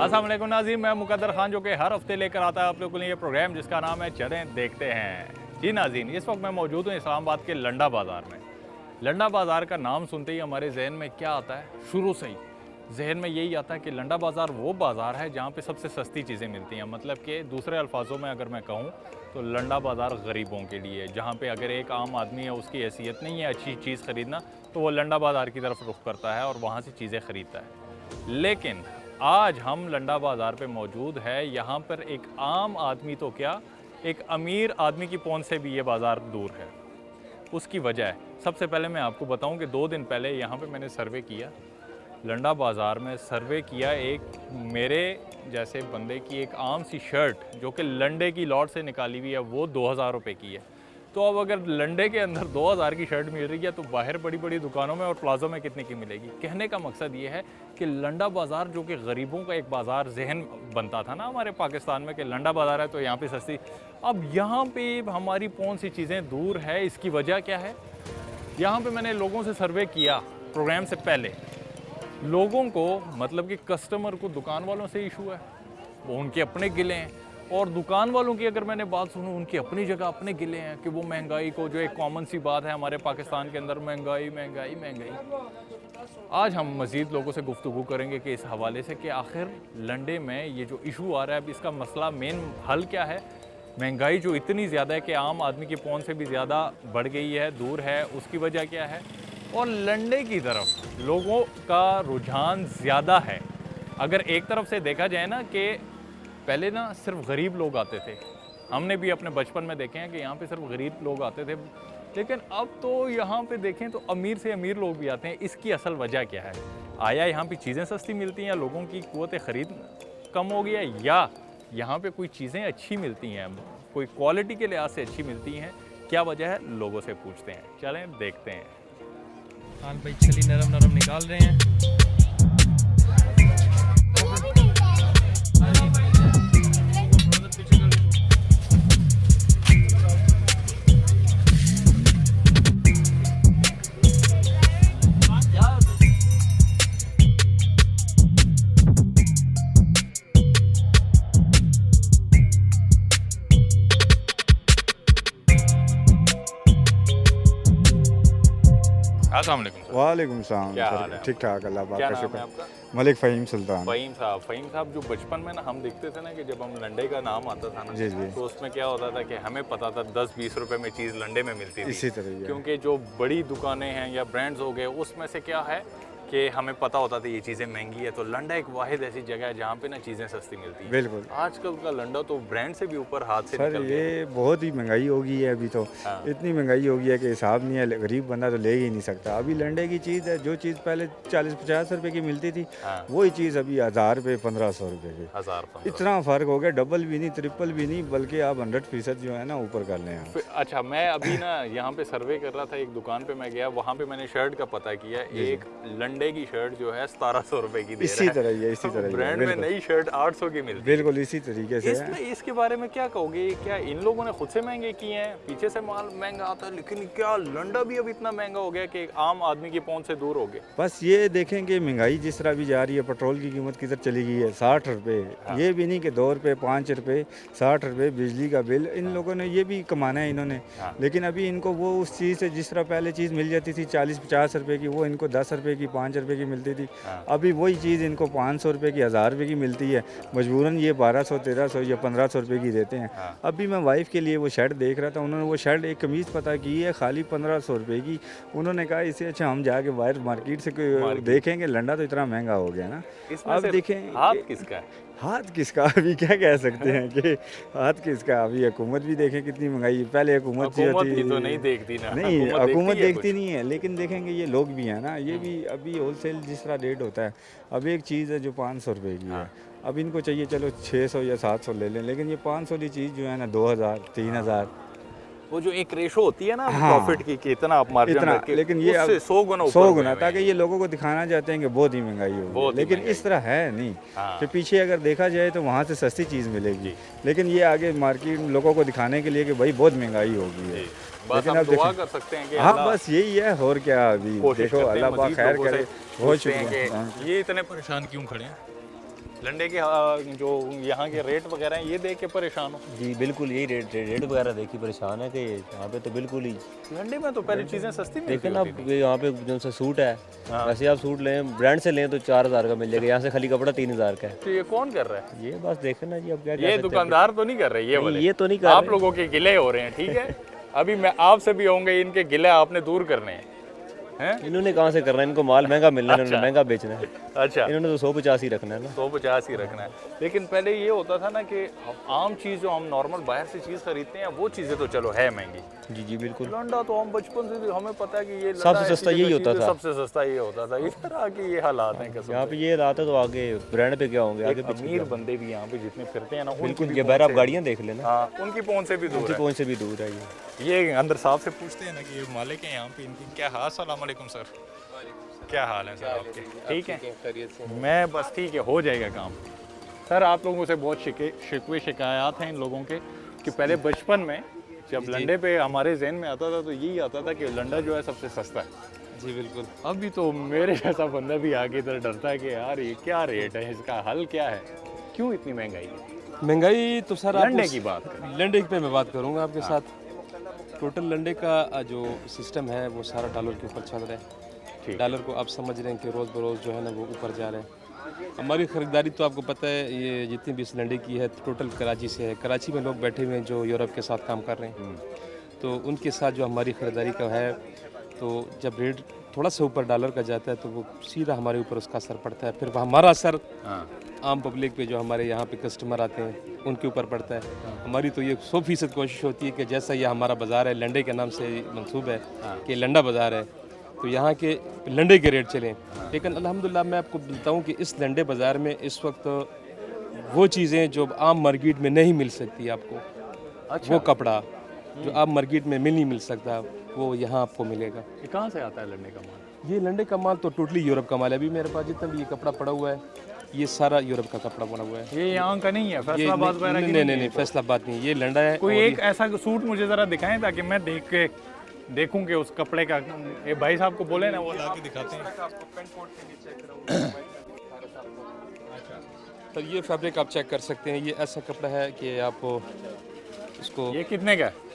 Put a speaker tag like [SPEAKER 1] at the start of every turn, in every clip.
[SPEAKER 1] अस्सलाम वालेकुम नाज़रीन, मैं मुकद्दर खान जो कि हर हफ्ते लेकर आता है आप लोगों के लिए ये प्रोग्राम जिसका नाम है चलें देखते हैं। जी नाज़रीन, इस वक्त मैं मौजूद हूँ इस्लामाबाद के लंडा बाज़ार में। लंडा बाज़ार का नाम सुनते ही हमारे जहन में क्या आता है? शुरू से ही जहन में यही आता है कि लंडा बाज़ार वो बाज़ार है जहाँ पे सबसे सस्ती चीज़ें मिलती हैं। मतलब कि दूसरे अल्फाजों में अगर मैं कहूँ तो लंडा बाज़ार गरीबों के लिए, जहाँ पे अगर एक आम आदमी है उसकी हैसियत नहीं है अच्छी चीज़ ख़रीदना, तो वो लंडा बाज़ार की तरफ रुख करता है और वहाँ से चीज़ें ख़रीदता है। लेकिन आज हम लंडा बाज़ार पे मौजूद है। यहाँ पर एक आम आदमी तो क्या, एक अमीर आदमी की पहुंच से भी ये बाज़ार दूर है। उसकी वजह है, सबसे पहले मैं आपको बताऊं कि 2 दिन पहले यहाँ पे मैंने सर्वे किया, लंडा बाज़ार में सर्वे किया। एक मेरे जैसे बंदे की एक आम सी शर्ट जो कि लंडे की लॉट से निकाली हुई है वो 2000 रुपये की है। तो अब अगर लंडे के अंदर 2000 की शर्ट मिल रही है तो बाहर बड़ी बड़ी दुकानों में और प्लाज़ों में कितने की मिलेगी? कहने का मकसद ये है कि लंडा बाज़ार जो कि गरीबों का एक बाज़ार जहन बनता था ना हमारे पाकिस्तान में कि लंडा बाज़ार है तो यहाँ पे सस्ती, अब यहाँ पे हमारी कौन सी चीज़ें दूर है। इसकी वजह क्या है? यहाँ पे मैंने लोगों से सर्वे किया प्रोग्राम से पहले। लोगों को मतलब कि कस्टमर को दुकान वालों से इशू है, वो उनके अपने गिले हैं, और दुकान वालों की अगर मैंने बात सुनूं उनकी अपनी जगह अपने गिले हैं कि वो महंगाई को, जो एक कॉमन सी बात है हमारे पाकिस्तान के अंदर, महंगाई महंगाई महंगाई। आज हम मज़ीद लोगों से गुफ्तगू करेंगे कि इस हवाले से कि आखिर लंडे में ये जो इशू आ रहा है अब इसका मसला मेन हल क्या है। महंगाई जो इतनी ज़्यादा है कि आम आदमी की पहुंच से भी ज़्यादा बढ़ गई है, दूर है, उसकी वजह क्या है? और लंडे की तरफ लोगों का रुझान ज़्यादा है। अगर एक तरफ से देखा जाए ना कि पहले ना सिर्फ गरीब लोग आते थे, हमने भी अपने बचपन में देखे हैं कि यहाँ पे सिर्फ गरीब लोग आते थे, लेकिन अब तो यहाँ पे देखें तो अमीर से अमीर लोग भी आते हैं। इसकी असल वजह क्या है? आया यहाँ पे चीज़ें सस्ती मिलती हैं या लोगों की क़ुव्वत ख़रीद कम हो गया, या यहाँ पे कोई चीज़ें अच्छी मिलती हैं, कोई क्वालिटी के लिहाज से अच्छी मिलती हैं? क्या वजह है, लोगों से पूछते हैं। चलें देखते हैं।
[SPEAKER 2] हाँ भाई, छली नरम नरम निकाल रहे हैं।
[SPEAKER 1] अस्सलाम वालेकुम सर।
[SPEAKER 3] वालेकुम सलाम
[SPEAKER 1] क्या
[SPEAKER 3] सर,
[SPEAKER 1] हाल है?
[SPEAKER 3] ठीक ठाक, अल्लाह पाक
[SPEAKER 1] क्या
[SPEAKER 3] का
[SPEAKER 1] नाम है
[SPEAKER 3] शुक्र।
[SPEAKER 1] आपका?
[SPEAKER 3] मलिक फ़हीम सुल्तान।
[SPEAKER 1] फ़हीम साहब, जो बचपन में ना हम देखते थे ना कि जब हम लंडे का नाम आता था ना,
[SPEAKER 3] जी जी,
[SPEAKER 1] तो उसमें क्या होता था कि हमें पता था 10-20 रुपए में चीज़ लंडे में मिलती थी।
[SPEAKER 3] इसी तरह ही है।
[SPEAKER 1] क्योंकि जो बड़ी दुकानें हैं या ब्रांड्स हो गए उसमें से क्या है कि हमें पता होता था ये चीज़ें महंगी है, तो लंडा एक वाहिद ऐसी जगह है जहाँ पे ना चीज़ें सस्ती मिलती हैं।
[SPEAKER 3] बिल्कुल
[SPEAKER 1] आजकल का लंडा तो ब्रांड से भी ऊपर हाथ से
[SPEAKER 3] सर,
[SPEAKER 1] निकल गया।
[SPEAKER 3] ये बहुत ही महंगाई हो गई है अभी तो।
[SPEAKER 1] हाँ।
[SPEAKER 3] इतनी महंगाई हो गई है कि हिसाब नहीं है, गरीब बंदा तो ले ही नहीं सकता। अभी लंडे की चीज़ है, जो चीज़ पहले 40-50 रुपए की मिलती थी,
[SPEAKER 1] हाँ।
[SPEAKER 3] वही चीज़ अभी 1000 रुपये 1500 रुपये की।
[SPEAKER 1] 1000-1500।
[SPEAKER 3] इतना फ़र्क हो गया, डबल भी नहीं, ट्रिपल भी नहीं, बल्कि आप 100% जो है ना ऊपर कर लें आप।
[SPEAKER 1] अच्छा, मैं अभी ना यहाँ पे सर्वे कर रहा था, एक दुकान पे मैं गया, वहाँ पे मैंने शर्ट का पता किया, एक लंडे की शर्ट जो है 1700 रुपए की दे
[SPEAKER 3] इसी
[SPEAKER 1] रहा है।
[SPEAKER 3] तरह ही है, इसी तरह ही है,
[SPEAKER 1] ब्रांड में
[SPEAKER 3] बिल्कुल।
[SPEAKER 1] नई शर्ट 800 की मिलती है।
[SPEAKER 3] बिल्कुल इसी तरीके से है।
[SPEAKER 1] इसके बारे में क्या कहोगे? क्या इन लोगों ने खुद से महंगे किए हैं? पीछे से माल महंगा आता है, लेकिन क्या लंडा भी अब इतना महंगा हो गया कि आम आदमी की पहुंच से दूर हो गया?
[SPEAKER 3] बस ये देखें कि महंगाई जिस तरह भी जा रही है, पेट्रोल की कीमत किधर चली गई है, 60 रुपये। ये भी नहीं कि 2 रुपये 5 रुपये, 60 रुपये बिजली का बिल। इन लोगों ने ये भी कमाना है इन्होंने, लेकिन अभी इनको वो उस चीज़ से, जिस तरह पहले चीज़ मिल जाती थी 40-50 रुपये की, वो इनको 10 रुपये की 5 रुपये की मिलती थी। अभी वही चीज़ इनको 500 रुपये की 1000 रुपये की मिलती है, मजबूरन ये 1200 1300 या 1500 रुपये की देते हैं। अभी मैं वाइफ के लिए वो शर्ट देख रहा था, उन्होंने वो शर्ट, एक कमीज़ पता की है खाली 1500 रुपये की। उन्होंने कहा इससे अच्छा हम जाके बाहर मार्केट से देखेंगे, लंडा तो इतना महंगा हो गया ना। अब देखें
[SPEAKER 1] हाथ किसका है?
[SPEAKER 3] हाथ किसका, अभी क्या कह सकते हैं कि हाथ किसका। अभी हुकूमत भी देखें कितनी महंगाई है। पहले हुकूमत
[SPEAKER 1] ही तो नहीं देखती ना।
[SPEAKER 3] नहीं, हुकूमत
[SPEAKER 1] है
[SPEAKER 3] देखती नहीं है, लेकिन देखेंगे ये लोग भी हैं ना, ये भी अभी होलसेल जिस तरह रेट होता है। अब एक चीज़ है जो 500 रुपये की है, अब इनको चाहिए चलो 600 या 700 ले लें, लेकिन ये 500 वाली चीज़ जो है ना 2000 3000,
[SPEAKER 1] वो जो एक रेशो होती है ना
[SPEAKER 3] हाँ,
[SPEAKER 1] प्रॉफिट की कि इतना आप मार्जिन
[SPEAKER 3] इतना,
[SPEAKER 1] रखें,
[SPEAKER 3] लेकिन ये
[SPEAKER 1] उससे 100 गुना ऊपर
[SPEAKER 3] 100 गुना,
[SPEAKER 1] हुए
[SPEAKER 3] ताकि ये लोगों को दिखाना चाहते हैं कि बहुत ही महंगाई
[SPEAKER 1] बहुत
[SPEAKER 3] होगी,
[SPEAKER 1] ही
[SPEAKER 3] लेकिन
[SPEAKER 1] महंगाई।
[SPEAKER 3] इस तरह है नहीं।
[SPEAKER 1] हाँ।
[SPEAKER 3] कि पीछे अगर देखा जाए तो वहाँ से सस्ती चीज़ मिलेगी, लेकिन ये आगे मार्केट लोगों को दिखाने के लिए कि भाई बहुत महंगाई होगी है।
[SPEAKER 1] बस
[SPEAKER 3] लेकिन
[SPEAKER 1] हम
[SPEAKER 3] अब
[SPEAKER 1] दुआ
[SPEAKER 3] देखें,
[SPEAKER 1] कर सकते हैं कि
[SPEAKER 3] हाँ
[SPEAKER 1] अल्लाह
[SPEAKER 3] बस यही है, और क्या। अभी
[SPEAKER 1] कोशिश
[SPEAKER 3] देखो
[SPEAKER 1] करते हैं,
[SPEAKER 3] अल्लाह पाक
[SPEAKER 1] मज़ीद
[SPEAKER 3] खैर
[SPEAKER 1] लोगों से
[SPEAKER 3] करे। बहुत
[SPEAKER 1] पूछते हैं
[SPEAKER 3] शुक्रिया।
[SPEAKER 1] कि ये इतने परेशान क्यों खड़े हैं? लंडे के जो यहाँ के रेट वगैरह हैं ये देख के परेशान हो?
[SPEAKER 4] जी बिल्कुल, यही रेट वगैरह देखी परेशान है कि यहाँ पे तो बिल्कुल ही
[SPEAKER 1] लंडे में तो पहले चीज़ें सस्ती मिलती
[SPEAKER 4] देखें ना।
[SPEAKER 1] होती थी।
[SPEAKER 4] यहाँ पे जो सा सूट है, वैसे आप सूट लें ब्रांड से लें तो 4000 का मिल जाएगा, यहाँ से खाली कपड़ा 3000 का है।
[SPEAKER 1] तो ये कौन कर रहा है?
[SPEAKER 4] ये बस देखें ना जी, अब क्या
[SPEAKER 1] ये दुकानदार तो नहीं कर रहे, ये वाले
[SPEAKER 4] ये तो नहीं कर
[SPEAKER 1] आप लोगों के गिले हो रहे हैं, ठीक है। अभी मैं आपसे भी होंगे, इनके गिले आपने दूर करने हैं।
[SPEAKER 4] इन्होंने कहाँ से करना है, इनको माल महंगा मिलना है, इन्होंने महंगा बेचना है।
[SPEAKER 1] अच्छा,
[SPEAKER 4] इन्होंने तो 150 ही रखना है ना,
[SPEAKER 1] 150 ही रखना है। लेकिन पहले ये होता था ना कि आम चीज़ जो हम नॉर्मल बाहर से चीज़ खरीदते हैं वो चीज़ें तो चलो है महंगी।
[SPEAKER 4] जी जी बिल्कुल।
[SPEAKER 1] लंडा तो हम बचपन से हमें पता है कि ये लंडा
[SPEAKER 4] सबसे
[SPEAKER 1] ऐसी
[SPEAKER 4] सस्ता
[SPEAKER 1] जगह
[SPEAKER 4] यही
[SPEAKER 1] चीज़
[SPEAKER 4] होता
[SPEAKER 1] है,
[SPEAKER 4] था।
[SPEAKER 1] सबसे सस्ता ये होता था। इस तरह के ये हालात हैं कसम
[SPEAKER 4] यहाँ
[SPEAKER 1] से।
[SPEAKER 4] पे ये हालात है तो आगे ब्रांड पे क्या होंगे, आगे
[SPEAKER 1] अमीर बंदे भी यहाँ पे जितने फिरते हैं ना,
[SPEAKER 4] बिल्कुल। ये बाहर आप गाड़ियाँ देख लेना,
[SPEAKER 1] हाँ, उनकी पहुँच से भी दूर है।
[SPEAKER 4] पहुँच से भी दूर है
[SPEAKER 1] ये अंदर साहब से पूछते हैं ना कि ये मालिक हैं यहाँ पे, इनकी क्या हाल? अस्सलाम वालेकुम सर, क्या हाल है सर आपके? ठीक है, मैं बस ठीक है, हो जाएगा काम। सर आप लोगों से बहुत शिकवे शिकायत हैं इन लोगों के कि पहले बचपन में जब लंडे पे हमारे जहन में आता था तो यही आता था कि लंडा जो है सबसे सस्ता है।
[SPEAKER 2] जी बिल्कुल।
[SPEAKER 1] अभी तो मेरे जैसा बंदा भी आगे इधर डरता है कि यार ये क्या रेट है, इसका हल क्या है, क्यों इतनी महंगाई है?
[SPEAKER 2] महंगाई तो सर
[SPEAKER 1] लंडे की बात करें।
[SPEAKER 2] लंडे पे मैं बात करूंगा आपके साथ। टोटल लंडे का जो सिस्टम है वो सारा डॉलर के ऊपर चल रहा है। डॉलर को आप समझ रहे हैं कि रोज़ बरोज़ जो है ना वो ऊपर जा रहा है। हमारी ख़रीदारी तो आपको पता है, ये जितनी भी इस लंडे की है टोटल कराची से है। कराची में लोग बैठे हुए हैं जो यूरोप के साथ काम कर रहे हैं, तो उनके साथ जो हमारी ख़रीदारी का है, तो जब रेट थोड़ा सा ऊपर डॉलर का जाता है तो वो सीधा हमारे ऊपर उसका असर पड़ता है। फिर हमारा असर आम पब्लिक पे, जो हमारे यहाँ पे कस्टमर आते हैं उनके ऊपर पड़ता है। हमारी तो ये 100% कोशिश होती है कि जैसा ये हमारा बाज़ार है, लंडे के नाम से मंसूब है कि लंडा बाज़ार है, तो यहाँ के लंडे के रेट चलें। लेकिन अल्हम्दुलिल्लाह मैं आपको बताऊँ कि इस लंडे बाज़ार में इस वक्त वो चीज़ें जो आम मार्केट में नहीं मिल सकती आपको, वो कपड़ा जो आप मार्केट में नहीं मिल सकता वो यहाँ आपको मिलेगा।
[SPEAKER 1] ये कहाँ से आता है लंडे का माल?
[SPEAKER 2] ये लंडे का माल तो टोटली यूरोप का माल है। अभी मेरे पास जितना भी ये कपड़ा पड़ा हुआ है ये सारा यूरोप का कपड़ा बना हुआ है।
[SPEAKER 1] ये यहाँ का नहीं है,
[SPEAKER 2] ये
[SPEAKER 1] फैसलाबाद वगैरह की
[SPEAKER 2] नहीं, फैसलाबाद नहीं, ये लंडा है।
[SPEAKER 1] कोई एक ऐसा सूट मुझे ज़रा दिखाएं ताकि मैं देख के देखूं कि उस कपड़े का, ये भाई साहब को बोले ना वो ला के दिखाते हैं।
[SPEAKER 2] तो ये फैब्रिक आप चेक कर सकते हैं, ये ऐसा कपड़ा है कि आप इसको,
[SPEAKER 1] ये कितने का है?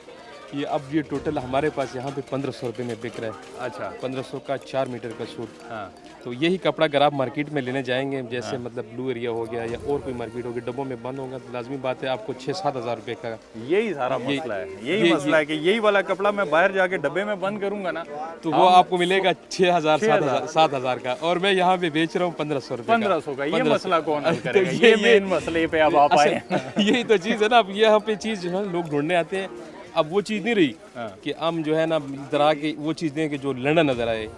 [SPEAKER 2] ये अब ये टोटल हमारे पास यहाँ पे 1500 रुपये में बिक रहा है।
[SPEAKER 1] अच्छा,
[SPEAKER 2] 1500 का 4 मीटर का सूट।
[SPEAKER 1] हाँ।
[SPEAKER 2] तो यही कपड़ा अगर आप मार्केट में लेने जाएंगे, जैसे मतलब ब्लू एरिया हो गया या और कोई मार्केट होगी, डब्बों में बंद होगा, तो लाजमी बात है आपको 6-7 हज़ार रुपये का।
[SPEAKER 1] यही सारा मसला है, यही मसला है कि यही वाला कपड़ा मैं बाहर जाके डब्बे में बंद करूंगा ना
[SPEAKER 2] तो वो आपको मिलेगा 6,000 7,000 का, और मैं यहाँ पे बेच रहा हूँ 1500 रुपये।
[SPEAKER 1] 1500 का। ये मसला कौन हल करेगा? ये मेन मसले पे अब आप आए।
[SPEAKER 2] यही तो चीज़ है ना, अब यहाँ पे चीज़ जो है लोग ढूंढने आते हैं। अब वो चीज़ नहीं रही कि हम जो है ना इधर आके वो चीज़ दें कि जो लंडा नजर आए,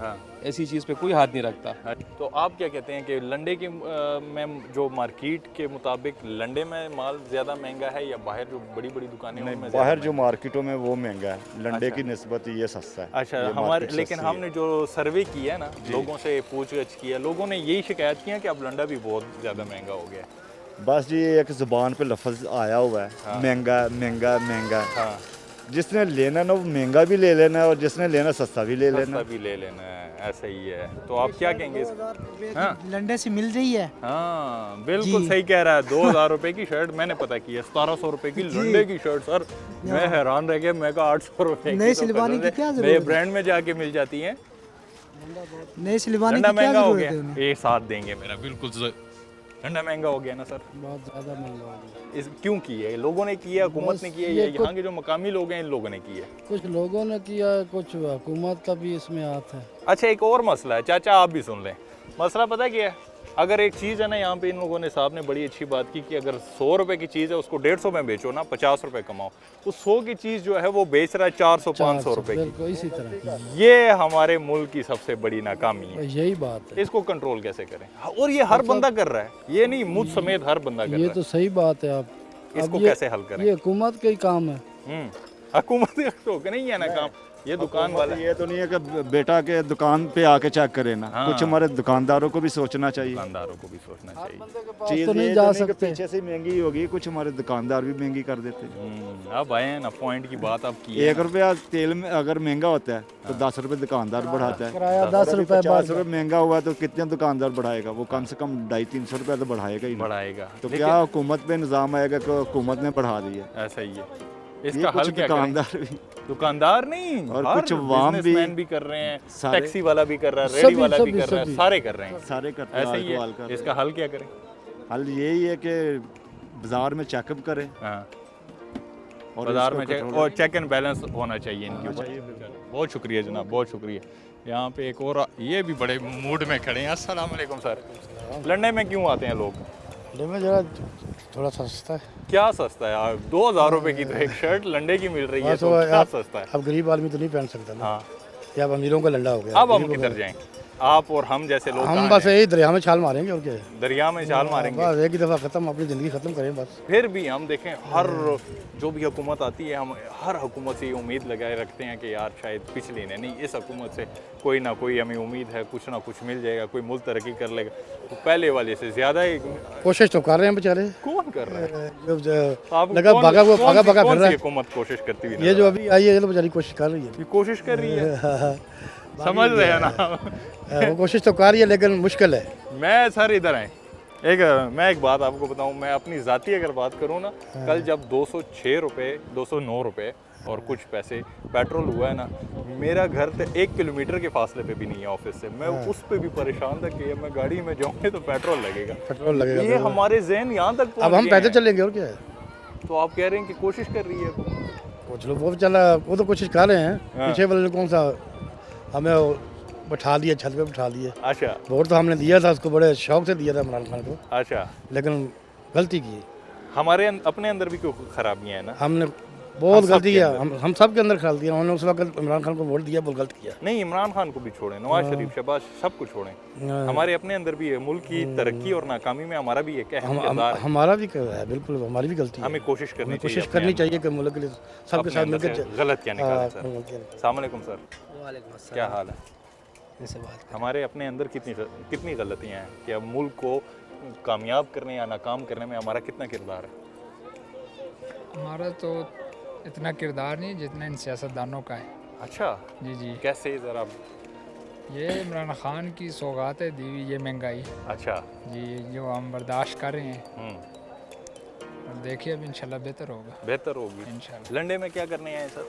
[SPEAKER 2] ऐसी चीज़ पे कोई हाथ नहीं रखता।
[SPEAKER 1] तो आप क्या कहते हैं कि लंडे के में जो मार्केट के मुताबिक लंडे में माल ज़्यादा महंगा है या बाहर जो बड़ी बड़ी दुकानें हैं उनमें?
[SPEAKER 5] बाहर जो मार्केटों में वो महंगा है, लंडे की निस्बत ये सस्ता है।
[SPEAKER 1] अच्छा, हमारे लेकिन हमने जो सर्वे किया है ना, लोगों से पूछगछ किया, लोगों ने यही शिकायत किया कि अब लंडा भी बहुत ज़्यादा महंगा हो गया है।
[SPEAKER 5] बस जी एक ज़ुबान पे लफ्ज़ आया हुआ है, महंगा महंगा महंगा।
[SPEAKER 1] हाँ,
[SPEAKER 5] जिसने लेना ना वो महंगा भी ले लेना है और जिसने लेना सस्ता भी ले लेना।
[SPEAKER 1] सस्ता भी ले लेना है, ऐसा ही है। तो आप क्या कहेंगे? हाँ,
[SPEAKER 6] लंडे से मिल रही है।
[SPEAKER 1] हाँ बिल्कुल सही कह रहा है। 2000 रुपए की शर्ट मैंने पता की है, 1700 रुपए की लंडे की शर्ट। सर मैं हैरान रह गया, मैं कहा 800 रुपए
[SPEAKER 6] नई सिलवाने की क्या जरूरत है?
[SPEAKER 1] ब्रांड में जाके मिल जाती है।
[SPEAKER 6] नई सिलवाने
[SPEAKER 1] लंडा
[SPEAKER 6] की क्या
[SPEAKER 1] महंगा हो
[SPEAKER 6] जरूरत
[SPEAKER 1] गया,
[SPEAKER 6] है उन्हें?
[SPEAKER 1] ये साथ देंगे मेरा बिल्कुल। लंडा महंगा हो गया ना सर?
[SPEAKER 6] बहुत ज़्यादा महंगा हो गया।
[SPEAKER 1] इस क्यों की है? लोगों ने किया, हुकूमत ने किया, या यहाँ के जो मकामी लोग हैं इन लोगों ने किया?
[SPEAKER 6] कुछ लोगों ने किया, कुछ हुकूमत का भी इसमें हाथ है।
[SPEAKER 1] अच्छा, एक और मसला है चाचा, आप भी सुन लें। मसला पता है क्या है? अगर एक चीज़ है ना, यहाँ पे इन लोगों ने, साहब ने बड़ी अच्छी बात की कि अगर 100 रुपए की चीज़ है उसको 150 में बेचो ना, 50 रुपए कमाओ। उस 100 की चीज़ जो है वो बेच रहा है 400-500 रुपए की।
[SPEAKER 6] बिल्कुल इसी तरह
[SPEAKER 1] ये हमारे मुल्क की सबसे बड़ी नाकामी है।
[SPEAKER 6] यही बात है।
[SPEAKER 1] इसको कंट्रोल कैसे करें? और ये हर बंदा कर रहा है, ये नहीं, मुझ समेत हर बंदा कर
[SPEAKER 6] ये
[SPEAKER 1] रहा
[SPEAKER 6] तो सही बात है। आप
[SPEAKER 1] है। इसको कैसे हल करें?
[SPEAKER 6] ये हुकूमत का ही काम है।
[SPEAKER 1] हुकूमत का तो नहीं है ना काम। ये दुकान वाला
[SPEAKER 5] ये तो नहीं है कि बेटा के दुकान पे आके चेक करे ना, कुछ हमारे दुकानदारों को भी सोचना चाहिए।
[SPEAKER 1] दुकानदारों को भी सोचना चाहिए।
[SPEAKER 5] चीज
[SPEAKER 6] तो नहीं
[SPEAKER 5] ये
[SPEAKER 6] जा
[SPEAKER 5] तो नहीं कि
[SPEAKER 6] सकते।
[SPEAKER 5] पीछे से महंगी होगी, कुछ हमारे दुकानदार भी महंगी कर देते हैं।
[SPEAKER 1] अब आए हैं ना, पॉइंट की बात आप की है
[SPEAKER 5] 1 रुपया तेल में अगर महंगा होता है तो 10 रुपए दुकानदार बढ़ाता है।
[SPEAKER 6] किराया 10 रुपए
[SPEAKER 5] 50 रुपए महंगा हुआ तो कितने दुकानदार बढ़ाएगा? वो कम से कम 250-300 रुपया तो बढ़ाएगा ही ना।
[SPEAKER 1] बढ़ाएगा।
[SPEAKER 5] तो क्या हुकूमत पे निज़ाम आएगा कि हुकूमत ने बढ़ा दी है?
[SPEAKER 1] ऐसा ही है।
[SPEAKER 5] ये
[SPEAKER 1] इसका
[SPEAKER 5] कुछ
[SPEAKER 1] हल क्या करें?
[SPEAKER 5] दुकानदार भी
[SPEAKER 1] दुकानदार नहीं,
[SPEAKER 5] और
[SPEAKER 1] हर
[SPEAKER 5] कुछ अवाम भी-
[SPEAKER 1] बिजनेसमैन भी कर रहे हैं,
[SPEAKER 5] सारे-
[SPEAKER 1] टैक्सी वाला भी कर रहा है, रेडी
[SPEAKER 6] सभी-
[SPEAKER 1] वाला भी
[SPEAKER 6] सभी-
[SPEAKER 1] कर रहा है,
[SPEAKER 6] सभी।
[SPEAKER 1] सारे कर रहे हैं।
[SPEAKER 5] सारे करते
[SPEAKER 1] ऐसे ही
[SPEAKER 5] हैं,
[SPEAKER 1] है।
[SPEAKER 5] हाल कर।
[SPEAKER 1] इसका हल क्या करें?
[SPEAKER 5] हल यही है कि बाजार में चेकअप करें
[SPEAKER 1] हाँ,
[SPEAKER 5] और
[SPEAKER 1] बाजार
[SPEAKER 5] इसको
[SPEAKER 1] में चेक
[SPEAKER 5] control
[SPEAKER 1] और चेक एंड बैलेंस होना चाहिए इनके ऊपर। बहुत शुक्रिया जनाब, बहुत शुक्रिया। यहाँ पे एक और ये भी बड़े मूड में खड़े हैं। अस्सलाम वालेकुम सर। लंदन में क्यों आते हैं लोग?
[SPEAKER 6] में जरा थोड़ा सस्ता है।
[SPEAKER 1] क्या सस्ता है यार? 2000 रुपए की तो एक शर्ट लंडे की मिल रही है,
[SPEAKER 6] बस
[SPEAKER 1] तो
[SPEAKER 6] वो
[SPEAKER 1] क्या
[SPEAKER 6] आप-
[SPEAKER 1] सस्ता है?
[SPEAKER 6] अब गरीब आदमी तो नहीं पहन सकता ना,
[SPEAKER 1] हाँ,
[SPEAKER 6] या अब अमीरों का लंडा हो गया।
[SPEAKER 1] अब हम
[SPEAKER 6] गरीबों
[SPEAKER 1] किधर
[SPEAKER 6] का-
[SPEAKER 1] जाएं? आप और हम जैसे लोग
[SPEAKER 6] हम
[SPEAKER 1] कहाँ
[SPEAKER 6] बस
[SPEAKER 1] जाएं?
[SPEAKER 6] यही दरिया में छाल मारेंगे और क्या है।
[SPEAKER 1] दरिया में छाल मारेंगे।
[SPEAKER 6] बस एक ही दफ़ा ख़त्म, अपनी ज़िंदगी ख़त्म करें बस।
[SPEAKER 1] फिर भी हम देखें, हर जो भी हुकूमत आती है, हम हर हुकूमत से ये उम्मीद लगाए रखते हैं कि यार शायद पिछली ने नहीं, इस हुकूमत से कोई ना कोई हमें उम्मीद है, कुछ ना कुछ मिल जाएगा, कोई मुल्क तरक्की कर लेगा। तो पहले वाले से ज़्यादा ही
[SPEAKER 6] कोशिश तो कर रहे हैं बेचारे।
[SPEAKER 1] कौन कर रहा है?
[SPEAKER 6] जो लगा भागा फिर रहा है।
[SPEAKER 1] हुकूमत कोशिश करती हुई
[SPEAKER 6] ये जो अभी आई है ये तो बेचारी कोशिश कर रही है।
[SPEAKER 1] ये कोशिश कर रही है, समझ रहे हैं ना?
[SPEAKER 6] वो कोशिश तो कर रही है लेकिन मुश्किल है।
[SPEAKER 1] मैं सर इधर आए मैं एक बात आपको बताऊं, मैं अपनी ज़ाती अगर बात करूं ना, कल जब 206 रुपये 209 रुपये और कुछ पैसे पेट्रोल हुआ है ना, मेरा घर तो 1 किलोमीटर के फासले पे भी नहीं है ऑफिस से। मैं उस पे भी परेशान था कि मैं गाड़ी में जाऊंगी तो पेट्रोल लगेगा।
[SPEAKER 6] पेट्रोल लगेगा
[SPEAKER 1] ये हमारे जहन यहाँ तक
[SPEAKER 6] अब
[SPEAKER 1] पहुंच
[SPEAKER 6] हम
[SPEAKER 1] गए
[SPEAKER 6] पैदल
[SPEAKER 1] हैं।
[SPEAKER 6] चलेंगे और क्या है।
[SPEAKER 1] तो आप कह रहे हैं कि कोशिश कर रही है
[SPEAKER 6] कुछ लोग वो चला वो तो कोशिश कर रहे हैं। पीछे वाले कौन सा हमें वो बैठा दिया, छत पे बैठा दिया।
[SPEAKER 1] अच्छा
[SPEAKER 6] वोट तो हमने दिया था, उसको बड़े शौक से दिया था इमरान खान को,
[SPEAKER 1] अच्छा,
[SPEAKER 6] लेकिन गलती की
[SPEAKER 1] हमारे अपने अंदर भी क्यों खराबियाँ हैं ना?
[SPEAKER 6] हमने बहुत
[SPEAKER 1] हम
[SPEAKER 6] गलती
[SPEAKER 1] सबके
[SPEAKER 6] किया।
[SPEAKER 1] अंदर।
[SPEAKER 6] हम सब के अंदर खराब दिया। उन्होंने उस वक्त इमरान खान को वोट दिया, बहुत गलत किया।
[SPEAKER 1] नहीं, इमरान खान को भी छोड़ें, नवाज शरीफ, शहबाज, सबको छोड़ें। हमारे अपने अंदर भी है, मुल्क की तरक्की और नाकामी में हमारा भी एक अहम किरदार है।
[SPEAKER 6] हमारा भी है, बिल्कुल हमारी भी गलती है।
[SPEAKER 1] हमें कोशिश करनी
[SPEAKER 6] हमें
[SPEAKER 1] चाहिए,
[SPEAKER 6] कोशिश
[SPEAKER 1] अपने
[SPEAKER 6] करनी चाहिए कि मुल्क के लिए सबके
[SPEAKER 1] अपने
[SPEAKER 6] साथ
[SPEAKER 1] अंदर
[SPEAKER 6] मिलकर
[SPEAKER 1] से गलत क्या निकालें सर।
[SPEAKER 6] हाँ,
[SPEAKER 1] अस्सलाम वालेकुम सर, क्या हाल है?
[SPEAKER 6] ऐसे बात
[SPEAKER 1] हमारे अपने अंदर कितनी गलतियां हैं कि अब मुल्क को कामयाब करने या नाकाम करने में हमारा कितना किरदार है?
[SPEAKER 7] हमारा तो इतना किरदार नहीं जितना इन सियासतदानों का है।
[SPEAKER 1] अच्छा,
[SPEAKER 7] जी जी,
[SPEAKER 1] कैसे ज़रा?
[SPEAKER 7] ये इमरान खान की सौगात है दी हुई, ये महंगाई
[SPEAKER 1] अच्छा,
[SPEAKER 7] जी जो हम बर्दाश्त कर रहे हैं, और देखिए अब इंशाल्लाह बेहतर होगा
[SPEAKER 1] बेहतर होगी
[SPEAKER 7] इंशाल्लाह।
[SPEAKER 1] लंडे में क्या करने आए सर?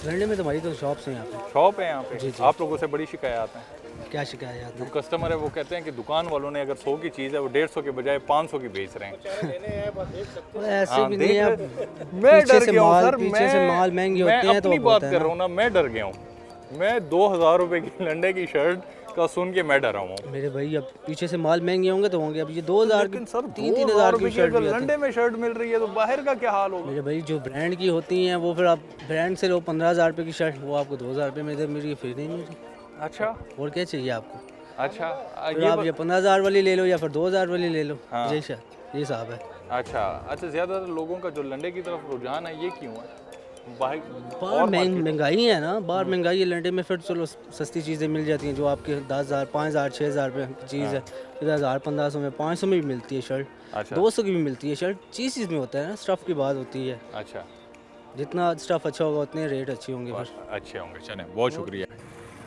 [SPEAKER 8] लंडे में तो हमारी तो शॉप्स हैं यहाँ पे।
[SPEAKER 1] शॉप है यहाँ पे? आप लोगों से बड़ी शिकायत है।
[SPEAKER 8] क्या शिकायत
[SPEAKER 1] जो कस्टमर है वो कहते हैं कि दुकान वालों ने अगर 100 की चीज़ है वो 150 के बजाय 500 की बेच रहे हैं।
[SPEAKER 8] है? ऐसे
[SPEAKER 1] हाँ,
[SPEAKER 8] भी
[SPEAKER 1] देख
[SPEAKER 8] नहीं है।
[SPEAKER 1] रहे- मैं डर गया हूँ सर।
[SPEAKER 8] पीछे से माल महंगे
[SPEAKER 1] मैं
[SPEAKER 8] होते हैं तो
[SPEAKER 1] अपनी
[SPEAKER 8] वो
[SPEAKER 1] बात
[SPEAKER 8] होता है
[SPEAKER 1] कर
[SPEAKER 8] ना।
[SPEAKER 1] रहा हूँ ना, मैं डर गया हूँ। मैं 2000 रुपए की लंडे की शर्ट का सुन के मैं डरा हूँ।
[SPEAKER 8] मेरे भाई अब पीछे से माल महंगे होंगे तो होंगे। अब ये 2000 की
[SPEAKER 1] लेकिन सर
[SPEAKER 8] 3-3
[SPEAKER 1] 2000
[SPEAKER 8] हज़ार
[SPEAKER 1] रुपए
[SPEAKER 8] की
[SPEAKER 1] की
[SPEAKER 8] शर्ट
[SPEAKER 1] अगर
[SPEAKER 8] भी आती
[SPEAKER 1] लंडे
[SPEAKER 8] है।
[SPEAKER 1] में शर्ट मिल रही है तो बाहर का क्या हाल होगा?
[SPEAKER 8] मेरे भाई जो ब्रांड की होती हैं वो फिर आप ब्रांड से लो 15,000 रुपये की शर्ट, वो आपको 2,000 रुपये में इधर मेरी फिर नहीं मिल रही।
[SPEAKER 1] अच्छा
[SPEAKER 8] और क्या चाहिए आपको?
[SPEAKER 1] अच्छा,
[SPEAKER 8] फिर आप ये 15,000 वाली ले लो या फिर 2,000 वाली ले लो।
[SPEAKER 1] हाँ।
[SPEAKER 8] यही शर्ट, ये साहब है।
[SPEAKER 1] अच्छा, ज़्यादातर लोगों का जो लंडे की तरफ रुझान है ये क्यों है?
[SPEAKER 8] बाहर
[SPEAKER 1] और
[SPEAKER 8] महंगाई है ना, बाहर महंगाई है। लंडे में फिर चलो सस्ती चीज़ें मिल जाती हैं जो आपके 10,000 5,000 6,000 रुपये की चीज़ है, फिर 1,000 1500 में 500 में भी मिलती है शर्ट,
[SPEAKER 1] अच्छा
[SPEAKER 8] 200 की भी मिलती है शर्ट। चीज़ में होता है ना, स्टफ़ की बात होती है।
[SPEAKER 1] अच्छा,
[SPEAKER 8] जितना स्टफ़ अच्छा होगा उतने रेट अच्छे होंगे फिर।
[SPEAKER 1] अच्छे होंगे। चलें, बहुत शुक्रिया।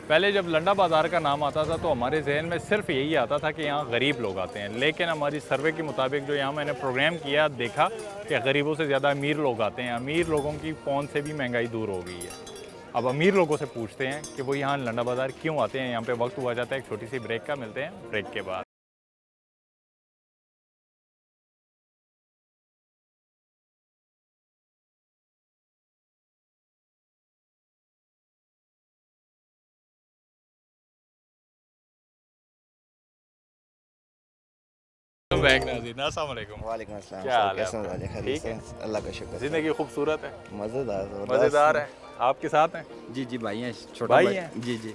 [SPEAKER 1] पहले जब लंडा बाज़ार का नाम आता था तो हमारे जहन में सिर्फ यही आता था कि यहाँ गरीब लोग आते हैं, लेकिन हमारी सर्वे के मुताबिक जो यहाँ मैंने प्रोग्राम किया देखा कि गरीबों से ज़्यादा अमीर लोग आते हैं। अमीर लोगों की फ़ोन से भी महंगाई दूर हो गई है। अब अमीर लोगों से पूछते हैं कि वो यहाँ लंडा बाज़ार क्यों आते हैं। यहाँ पे वक्त हुआ जाता है एक छोटी सी ब्रेक का, मिलते हैं ब्रेक के बाद। अस्सलाम वालेकुम।
[SPEAKER 9] वालेकुम अस्सलाम।
[SPEAKER 1] क्या हाल है
[SPEAKER 9] कैसे
[SPEAKER 1] आपका?
[SPEAKER 9] हैं?
[SPEAKER 1] ठीक है?
[SPEAKER 9] अल्लाह का शुक्र।
[SPEAKER 1] ज़िंदगी खूबसूरत है,
[SPEAKER 9] मज़ेदार
[SPEAKER 1] मज़ेदार है। आपके साथ हैं?
[SPEAKER 10] जी जी भाई हैं, छोटा
[SPEAKER 1] भाई
[SPEAKER 10] भाई
[SPEAKER 1] हैं?
[SPEAKER 10] जी जी।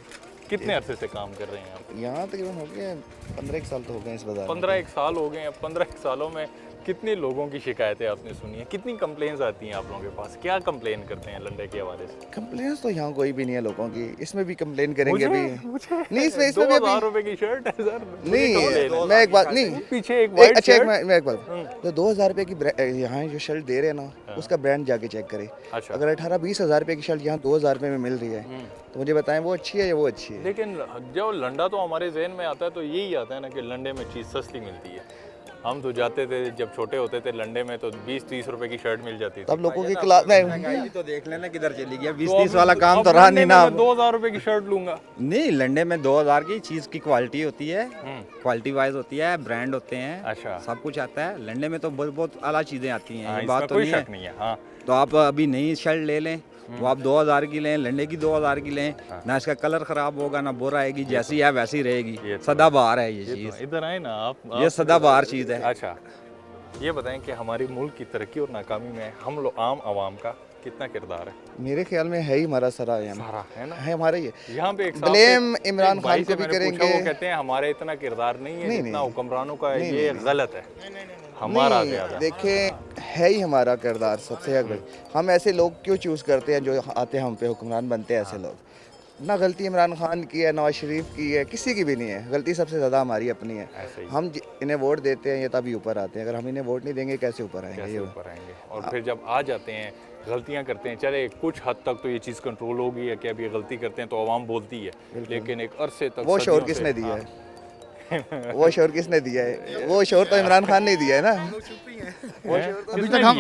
[SPEAKER 1] कितने अरसे से काम कर रहे हैं आप?
[SPEAKER 9] यहाँ तकरीबन हो गए 15 साल तो हो गए इस बाजार में।
[SPEAKER 1] 15 साल हो गए हैं। 15 सालों में कितने लोगों की शिकायतें आपने सुनी है, कितनी कंप्लेंट्स आती हैं आप लोगों के पास, क्या कंप्लेन करते हैं लंडे के हवाले से?
[SPEAKER 9] कंप्लेंट्स तो यहाँ कोई भी नहीं है लोगों की, इसमें भी कंप्लेन करेंगे
[SPEAKER 1] मुझे
[SPEAKER 9] अभी। नहीं इसमें भी
[SPEAKER 1] 2000 रुपए की शर्ट है सर,
[SPEAKER 9] नहीं मैं एक बात नहीं
[SPEAKER 1] पीछे एक वाइट
[SPEAKER 9] अच्छा
[SPEAKER 1] शर्ट।
[SPEAKER 9] मैं एक बात जो 2000 रुपए की यहाँ जो शर्ट दे रहे हैं ना उसका ब्रांड जाके चेक करे।
[SPEAKER 1] अच्छा।
[SPEAKER 9] अगर 18-20 हज़ार रुपए की शर्ट यहाँ 2000 रुपए में मिल रही है तो मुझे बताएं वो अच्छी है या वो अच्छी है।
[SPEAKER 1] लेकिन जब लंडा तो हमारे जहन में आता है तो यही आता है ना कि लंडे में चीज़ सस्ती मिलती है। हम तो जाते थे जब छोटे होते थे लंडे में तो 20-30 रुपए की शर्ट मिल जाती थी।
[SPEAKER 9] तब लोगों की क्लास में
[SPEAKER 3] महंगाई भी तो देख लेना किधर चली गया। 20-30 वाला काम तो रहा नहीं ना।
[SPEAKER 1] 2000 रुपए की शर्ट लूंगा।
[SPEAKER 3] नहीं, लंडे में 2000 की चीज़ की क्वालिटी होती है, क्वालिटी वाइज होती है, ब्रांड होते हैं,
[SPEAKER 1] अच्छा।
[SPEAKER 3] सब कुछ आता है। लंडे में तो बहुत बहुत आला चीज़ें आती हैं, ये
[SPEAKER 1] इसमें
[SPEAKER 3] बात तो
[SPEAKER 1] कोई
[SPEAKER 3] नहीं है।
[SPEAKER 1] शक नहीं है। हाँ
[SPEAKER 3] तो आप अभी नई शर्ट ले लें तो आप 2000 की लें, लंडे की 2000 की लें, ना इसका कलर खराब होगा ना बोरा आएगी, जैसी है वैसी रहेगी। सदाबहार है ये चीज़,
[SPEAKER 1] इधर आए ना आप
[SPEAKER 3] ये सदाबहार चीज़ है।
[SPEAKER 1] अच्छा ये बताएं कि हमारे मुल्क की तरक्की और नाकामी में हम लोग आम आवाम का कितना किरदार है?
[SPEAKER 9] मेरे ख्याल में है ही हमारा सारा
[SPEAKER 1] सारा है ना,
[SPEAKER 9] है हमारा ही।
[SPEAKER 1] यहाँ पे एक
[SPEAKER 9] ब्लेम इमरान खान को भी करेंगे।
[SPEAKER 1] वो कहते हैं हमारे इतना किरदार नहीं है
[SPEAKER 9] नहीं,
[SPEAKER 1] जितना
[SPEAKER 9] नहीं।
[SPEAKER 1] हुक्मरानों का है, ये गलत है, हमारा ज्यादा।
[SPEAKER 9] देखें है ही हमारा किरदार सबसे अगर हम ऐसे लोग क्यों चूज़ करते हैं जो आते हैं हम पे हुक्मरान बनते हैं ऐसे लोग। ना गलती इमरान खान की है, नवाज शरीफ की है, किसी की भी नहीं है। गलती सबसे ज़्यादा हमारी अपनी है।
[SPEAKER 1] ऐसे ही।
[SPEAKER 9] हम इन्हें वोट देते हैं ये तभी ऊपर आते हैं। अगर हम इन्हें वोट नहीं देंगे कैसे ऊपर आएंगे?
[SPEAKER 1] कैसे
[SPEAKER 9] ये
[SPEAKER 1] ऊपर आएंगे? और फिर जब आ जाते हैं गलतियां करते हैं, चले कुछ हद तक तो ये चीज़ कंट्रोल होगी है कि अब ये गलती करते हैं तो आवाम बोलती है, लेकिन एक अरसे तक
[SPEAKER 9] वो शोर
[SPEAKER 1] सदियों
[SPEAKER 9] किसने
[SPEAKER 1] से-
[SPEAKER 9] दिया
[SPEAKER 1] हाँ।
[SPEAKER 9] है? वो शोर किसने दिया है? वो शोर तो इमरान खान ने दिया है ना।
[SPEAKER 1] अभी तक हम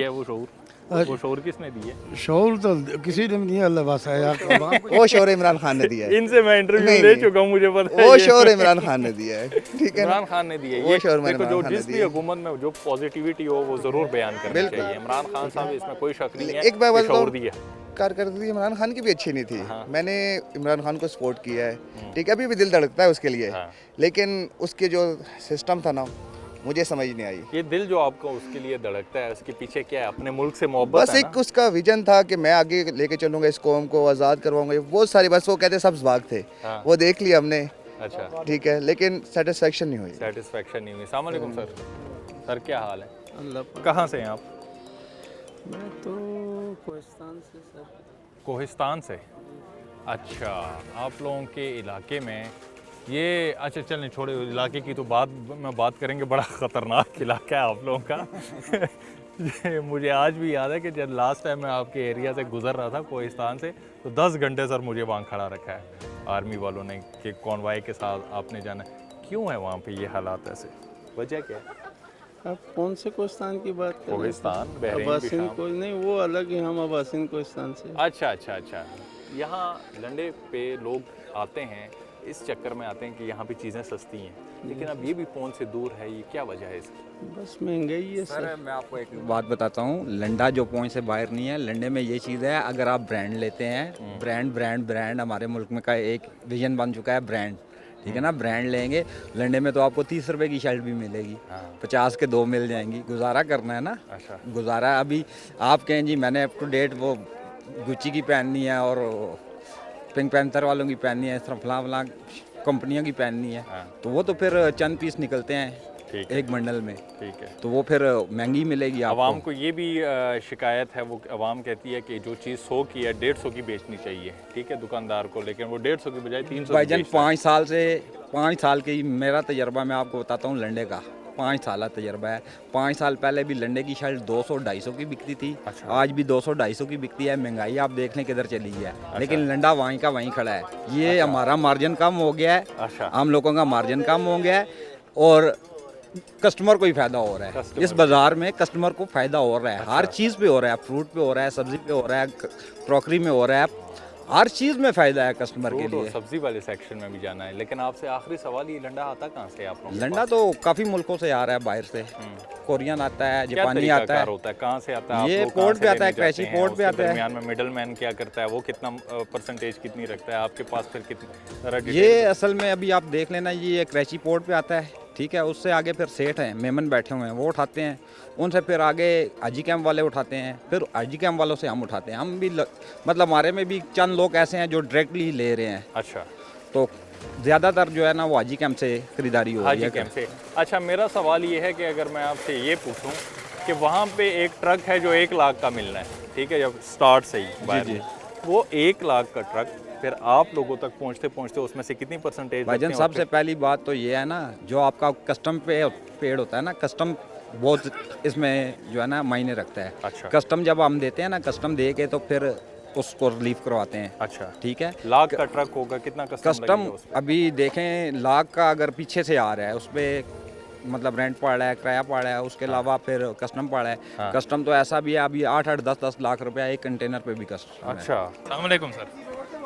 [SPEAKER 1] वो शोर किसने दिए?
[SPEAKER 6] शोर तो किसी ने भी नहीं है, अल्लाह बस है यार।
[SPEAKER 9] वो शोर इमरान खान ने दिया है।
[SPEAKER 1] इनसे मैं इंटरव्यू
[SPEAKER 9] नहीं,
[SPEAKER 1] ले
[SPEAKER 9] नहीं।
[SPEAKER 1] चुका हूँ, मुझे पता है।
[SPEAKER 9] वो
[SPEAKER 1] ये-
[SPEAKER 9] शोर इमरान खान ने दिया है, ठीक है ना?
[SPEAKER 1] इमरान खान ने दिए
[SPEAKER 9] वो
[SPEAKER 1] ये
[SPEAKER 9] शोर मैंने
[SPEAKER 1] देखो, जो
[SPEAKER 9] इमरान खान ने
[SPEAKER 1] जिस भी
[SPEAKER 9] दिए।
[SPEAKER 1] हुकूमत में जो पॉजिटिविटी हो वो जरूर बयान करनी
[SPEAKER 9] बिल्कुल।
[SPEAKER 1] चाहिए। इमरान खान साहब इसमें कोई शक नहीं है
[SPEAKER 9] एक बात
[SPEAKER 1] कि
[SPEAKER 9] बताऊं,
[SPEAKER 1] शोर दिया।
[SPEAKER 9] कारकर्दगी इमरान खान की भी अच्छी नहीं थी।
[SPEAKER 1] हाँ।
[SPEAKER 9] मैंने इमरान खान को सपोर्ट किया है, ठीक है, अभी भी दिल धड़कता है उसके लिए।
[SPEAKER 1] हाँ।
[SPEAKER 9] लेकिन उसके जो सिस्टम था ना मुझे समझ नहीं आई।
[SPEAKER 1] ये दिल जो आपको उसके लिए धड़कता है उसके पीछे क्या है? अपने मुल्क से मोहब्बत
[SPEAKER 9] बस
[SPEAKER 1] है
[SPEAKER 9] एक
[SPEAKER 1] ना?
[SPEAKER 9] उसका विजन था कि मैं आगे लेके चलूंगा इस कौम को, आज़ाद करवाऊंगा। बहुत सारी बस वो कहते सब भाग थे,
[SPEAKER 1] हाँ।
[SPEAKER 9] वो देख लिया हमने,
[SPEAKER 1] अच्छा,
[SPEAKER 9] ठीक है, लेकिन सेटिस्फेक्शन नहीं हुई।
[SPEAKER 1] सेटिस्फेक्शन नहीं हुई। अस्सलाम वालेकुम सर। सर क्या हाल है?
[SPEAKER 8] अल्लाह।
[SPEAKER 1] कहाँ से हैं आप?
[SPEAKER 8] मैं तो कोहिस्तान से सर।
[SPEAKER 1] कोहिस्तान से? अच्छा, आप लोगों के इलाके में ये अच्छा चलें छोड़े इलाके की तो बात करेंगे। बड़ा ख़तरनाक इलाका है आप लोगों का। ये मुझे आज भी याद है कि जब लास्ट टाइम मैं आपके एरिया से गुज़र रहा था कोहिस्तान से तो 10 घंटे सर मुझे वहाँ खड़ा रखा है आर्मी वालों ने कि कॉन्वाई के साथ आपने जाना। क्यों है वहाँ पे ये हालात ऐसे? वजह क्या है?
[SPEAKER 10] आप कौन से कोहिस्तान की बात कर रहे हैं?
[SPEAKER 1] कोहिस्तान, बहरीन,
[SPEAKER 10] अब्बासिन
[SPEAKER 1] बिशाम।
[SPEAKER 10] को नहीं, वो अलग है, हम अब्बासिन कोहिस्तान से।
[SPEAKER 1] अच्छा अच्छा अच्छा। यहाँ लंडे पे लोग आते हैं इस चक्कर में आते हैं कि यहाँ पे चीज़ें सस्ती हैं, लेकिन अब ये भी पहुँच से दूर है। ये क्या वजह है इसकी?
[SPEAKER 10] बस महंगाई है
[SPEAKER 3] सर
[SPEAKER 10] सर।
[SPEAKER 3] मैं आपको एक बात बताता हूँ, लंडा जो पॉइंट से बाहर नहीं है। लंडे में ये चीज़ है, अगर आप ब्रांड लेते हैं, ब्रांड हमारे मुल्क में का एक विजन बन चुका है ब्रांड, ठीक है ना। ब्रांड लेंगे लंडे में तो आपको 30 रुपए की शर्ट भी मिलेगी, 50 के 2 मिल जाएंगी। गुजारा करना है ना।
[SPEAKER 1] अच्छा।
[SPEAKER 3] गुजारा अभी आप कहें जी मैंने अप टू डेट वो गुच्ची की पहननी है और पिंक पैंथर वालों की पहननी है, इस तरह फलां कंपनियों की पहननी है, तो वो तो फिर चंद पीस निकलते हैं
[SPEAKER 1] ठीक है।
[SPEAKER 3] एक बंडल में,
[SPEAKER 1] ठीक है।
[SPEAKER 3] तो वो फिर महंगी मिलेगी आपको।
[SPEAKER 1] आवाम को ये भी शिकायत है, वो आवाम कहती है कि जो चीज़ 100 की है 150 की बेचनी चाहिए, ठीक है, दुकानदार को, लेकिन वो 150 की बजाय 300 की
[SPEAKER 3] भाईजान
[SPEAKER 1] बेचता है।
[SPEAKER 3] 5 साल की मेरा तजर्बा मैं आपको बताता हूँ लंडे का। 5 साल तजर्बा है। 5 साल पहले भी लंडे की शर्ट 200-250 की बिकती थी।
[SPEAKER 1] अच्छा।
[SPEAKER 3] आज भी 200-250 की बिकती है। महंगाई आप देख लें किधर चली गई है, लेकिन लंडा वहीं का वहीं खड़ा है। ये हमारा मार्जिन कम हो गया है,
[SPEAKER 1] अच्छा।
[SPEAKER 3] हम लोगों का मार्जिन कम हो गया है और कस्टमर को ही फायदा हो रहा है।
[SPEAKER 1] कस्टमर
[SPEAKER 3] इस बाजार में कस्टमर को फायदा हो रहा है। हर चीज़ पे हो रहा है, फ्रूट पे हो रहा है, सब्जी पे हो रहा है, क्रॉकरी में हो रहा है, हर चीज़ में फ़ायदा है कस्टमर के
[SPEAKER 1] फ्रूट और
[SPEAKER 3] लिए।
[SPEAKER 1] सब्जी वाले सेक्शन में भी जाना है, लेकिन आपसे आखिरी सवाल, ये लंडा आता कहाँ से है आप लोगों के
[SPEAKER 3] लंडा
[SPEAKER 1] पास?
[SPEAKER 3] तो काफ़ी मुल्कों से आ रहा है बाहर से। कोरियन आता है,
[SPEAKER 1] क्या
[SPEAKER 3] जापानी आता
[SPEAKER 1] तरीकाकार
[SPEAKER 3] है।
[SPEAKER 1] होता है? कहाँ से आता है? आप
[SPEAKER 3] ये
[SPEAKER 1] लोग कहाँ
[SPEAKER 3] पोर्ट
[SPEAKER 1] से
[SPEAKER 3] पे आता है,
[SPEAKER 1] लेने
[SPEAKER 3] कृषि
[SPEAKER 1] जाते हैं?
[SPEAKER 3] पोर्ट पे
[SPEAKER 1] उसके
[SPEAKER 3] आता है।
[SPEAKER 1] दरमियान में मिडल मैन क्या करता है? वो कितना परसेंटेज कितनी रखता है? आपके पास फिर कितनी तरह की
[SPEAKER 3] ये असल में अभी आप देख लेना, ये कृषि पोर्ट पे आता है, ठीक है। उससे आगे फिर सेठ हैं, मेमन बैठे हुए हैं, वो उठाते हैं। उनसे फिर आगे हाजी कैंप वाले उठाते हैं, फिर हाजी कैंप वालों से हम उठाते हैं। हम भी मतलब हमारे में भी चंद लोग ऐसे हैं जो डायरेक्टली ले रहे हैं।
[SPEAKER 1] अच्छा।
[SPEAKER 3] तो ज़्यादातर जो है ना वो हाजी कैंप से खरीदारी हो रही
[SPEAKER 1] हाजी
[SPEAKER 3] है।
[SPEAKER 1] कैंप से। अच्छा, मेरा सवाल ये है कि अगर मैं आपसे ये पूछूं कि वहाँ पे एक ट्रक है जो 1 लाख का मिलना है, ठीक है, जब स्टार्ट से ही बाहर
[SPEAKER 3] जी।
[SPEAKER 1] वो 1 लाख का ट्रक फिर आप लोगों तक पहुँचते पहुँचते उसमें से कितनी परसेंटेज?
[SPEAKER 3] भाईजान सबसे पहली बात तो ये है ना, जो आपका कस्टम पे पेड़ होता है ना, कस्टम बहुत इसमें जो है ना मायने रखता है।
[SPEAKER 1] अच्छा।
[SPEAKER 3] कस्टम जब हम देते हैं ना, कस्टम दे के तो फिर उसको रिलीफ करवाते हैं।
[SPEAKER 1] अच्छा,
[SPEAKER 3] ठीक है।
[SPEAKER 1] लाख का ट्रक होगा, कितना
[SPEAKER 3] कस्टम अभी देखें लाख का अगर पीछे से आ रहा है उस पर मतलब रेंट पड़ रहा है, किराया पड़ रहा है, उसके अलावा फिर कस्टम पड़ रहा है।
[SPEAKER 1] हाँ।
[SPEAKER 3] कस्टम तो ऐसा भी है अभी 8-8, 10-10 लाख रुपया एक कंटेनर पे भी कस्टम है।
[SPEAKER 1] अच्छा, अस्सलाम वालेकुम सर,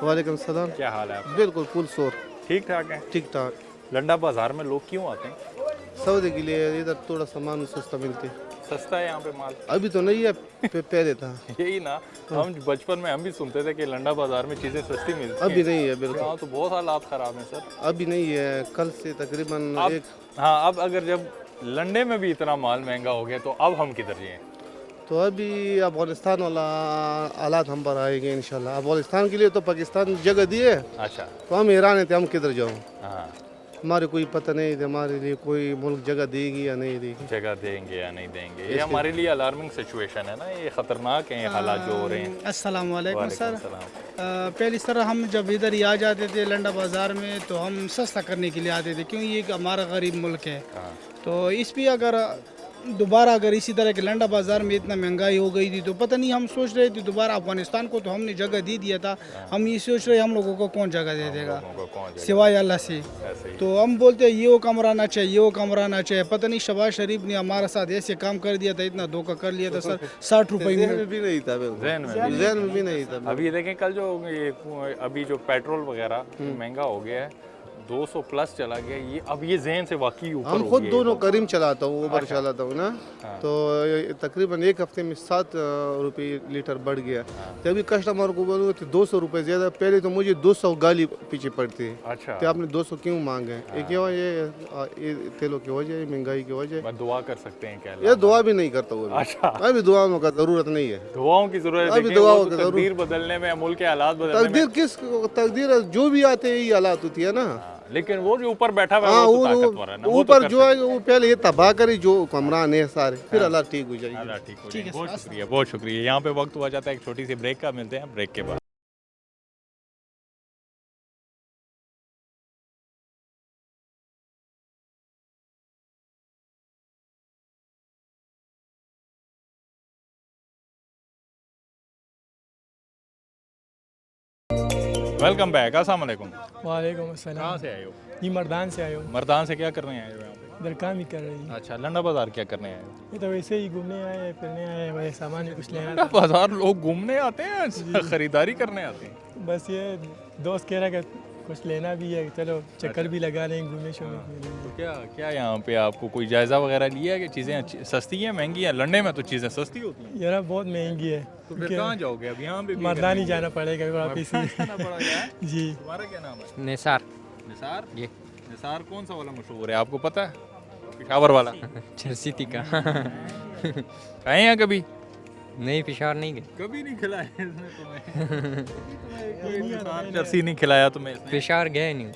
[SPEAKER 10] वालेकुम सलाम।
[SPEAKER 1] क्या हाल है आपका?
[SPEAKER 10] बिल्कुल फुल शोर,
[SPEAKER 1] ठीक ठाक है।
[SPEAKER 10] ठीक ठाक।
[SPEAKER 1] लंडा बाजार में लोग क्यों आते हैं?
[SPEAKER 10] सौदे के लिए इधर थोड़ा सामान सस्ता मिलते।
[SPEAKER 1] सस्ता है यहाँ पे माल?
[SPEAKER 10] अभी तो नहीं है, पहले था।
[SPEAKER 1] यही ना, हम बचपन में हम भी सुनते थे कि लंडा बाजार में चीज़ें सस्ती मिलती हैं।
[SPEAKER 10] अभी नहीं है बिल्कुल।
[SPEAKER 1] यहाँ तो बहुत हालात ख़राब हैं सर।
[SPEAKER 10] अभी नहीं है, कल से तकरीबन
[SPEAKER 1] अब
[SPEAKER 10] एक।
[SPEAKER 1] हाँ, अब अगर जब लंडे में भी इतना माल महंगा हो गया तो अब हम किधर जाएं?
[SPEAKER 10] तो अभी अफगानिस्तान वाला हालात हम पर आएंगे इंशाल्लाह। अफगानिस्तान के लिए तो पाकिस्तान जगह दिए,
[SPEAKER 1] अच्छा।
[SPEAKER 10] तो हम ईरान है, तो हम किधर जाऊँ?
[SPEAKER 1] हाँ,
[SPEAKER 10] हमारे कोई पता नहीं है हमारे लिए कोई मुल्क जगह देगी या नहीं देगी।
[SPEAKER 1] जगह देंगे या नहीं देंगे, ये हमारे लिए अलार्मिंग सिचुएशन है ना, ये ख़तरनाक है ये हालात जो हो रहे हैं।
[SPEAKER 11] अस्सलाम वालेकुम सर।
[SPEAKER 1] वालेकुम सलाम।
[SPEAKER 11] पहले सर हम जब इधर ही आ जाते थे लंडा बाज़ार में तो हम सस्ता करने के लिए आते थे, क्योंकि ये एक हमारा गरीब मुल्क है। तो इस पर अगर दोबारा अगर इसी तरह के लंडा बाज़ार में इतना महंगाई हो गई थी तो पता नहीं, हम सोच रहे थे दोबारा अफगानिस्तान को तो हमने जगह दे दिया था, हम ये सोच रहे हम लोगों को कौन जगह दे देगा सिवाय अल्लाह से। तो हम बोलते हैं ये वो कमरा ना चाहिए, ये वो कमरा ना चाहिए। पता नहीं शहबाज शरीफ ने हमारे साथ ऐसे काम कर दिया था, इतना धोखा कर लिया था सर। 60 रुपये में
[SPEAKER 10] भी नहीं था, जहन में भी नहीं था।
[SPEAKER 1] अभी देखें कल जो ये अभी जो पेट्रोल वगैरह महंगा हो गया है, 200 प्लस चला गया, ये अब ये जहन से वाकई ऊपर
[SPEAKER 10] हम
[SPEAKER 1] हो
[SPEAKER 10] खुद
[SPEAKER 1] गया
[SPEAKER 10] दोनों करीम चलाता हूँ, ऊबर चलाता हूँ ना। तो तकरीबन एक हफ्ते में 7 रुपये लीटर बढ़ गया। तभी कस्टमर को बोलूँ तो 200 रुपये ज़्यादा, पहले तो मुझे 200 गाली पीछे पड़ती है।
[SPEAKER 1] अच्छा,
[SPEAKER 10] तो आपने 200 क्यों मांगे? एक ये तेलों की वजह, महंगाई की वजह।
[SPEAKER 1] मैं दुआ कर सकते हैं क्या?
[SPEAKER 10] ये दुआ भी नहीं करता वो।
[SPEAKER 1] अच्छा,
[SPEAKER 10] अभी दुआओं का ज़रूरत नहीं है,
[SPEAKER 1] दुआओं की जरूरत है।
[SPEAKER 10] अभी दुआओं की
[SPEAKER 1] तकदीर बदलने में, मुल्क के हालात बदलने में।
[SPEAKER 10] तकदीर किस तकदीर जो भी आते हैं यही हालात होती है ना।
[SPEAKER 1] लेकिन वो जो ऊपर बैठा हुआ है वो तो ताकतवर है ना, वो तो
[SPEAKER 10] ऊपर
[SPEAKER 1] कर
[SPEAKER 10] जो है वो पहले ये तबाह करे जो हुक्मरान है सारे, फिर अल्लाह ठीक हो जाएगी।
[SPEAKER 1] अल्लाह ठीक हो जाएगी। बहुत शुक्रिया, बहुत शुक्रिया। यहाँ पे वक्त हुआ जाता है एक छोटी सी ब्रेक का, मिलते हैं ब्रेक के बाद। वेलकम बैक, अस्सलाम वालेकुम।
[SPEAKER 11] वालेकुम अस्सलाम।
[SPEAKER 1] कहाँ से आए हो?
[SPEAKER 11] ये मर्दान से आए हो?
[SPEAKER 1] मर्दान से क्या करने आए हो यहाँ पे?
[SPEAKER 11] इधर काम ही कर रही है।
[SPEAKER 1] अच्छा, लंडा बाजार क्या करने आए हो?
[SPEAKER 11] ये तो वैसे ही घूमने आए हैं, फिरने आए हैं, वही सामान ही कुछ लेना
[SPEAKER 1] लंडा बाजार लोग घूमने आते हैं, खरीदारी करने आते हैं?
[SPEAKER 11] था। बस ये दोस्त कह रहा है कि कुछ लेना भी है, चलो चक्कर भी लगा लें, घूमे शूमे।
[SPEAKER 1] तो क्या क्या यहाँ पे आपको कोई जायज़ा वगैरह लिया है कि चीज़ें सस्ती हैं महंगी हैं? लंडे में तो चीज़ें सस्ती होती हैं।
[SPEAKER 11] यार बहुत महंगी है,
[SPEAKER 1] तो फिर कहाँ जाओगे अब? यहाँ पे
[SPEAKER 11] मर्दान ही जाना पड़ेगा वापिस ही। जी।
[SPEAKER 1] तुम्हारा क्या नाम है?
[SPEAKER 12] निसार।
[SPEAKER 1] निसार? ये निसार कौन सा वाला मशहूर है आपको पता है? पेशावर वाला?
[SPEAKER 12] सिटी का।
[SPEAKER 1] खाए हैं कभी?
[SPEAKER 12] नहीं, पेशावर नहीं गए।
[SPEAKER 1] कभी नहीं खिलाया इसने तुम्हें? कोई जर्सी नहीं खिलाया तुम्हें इसने?
[SPEAKER 12] पेशावर गए नहीं।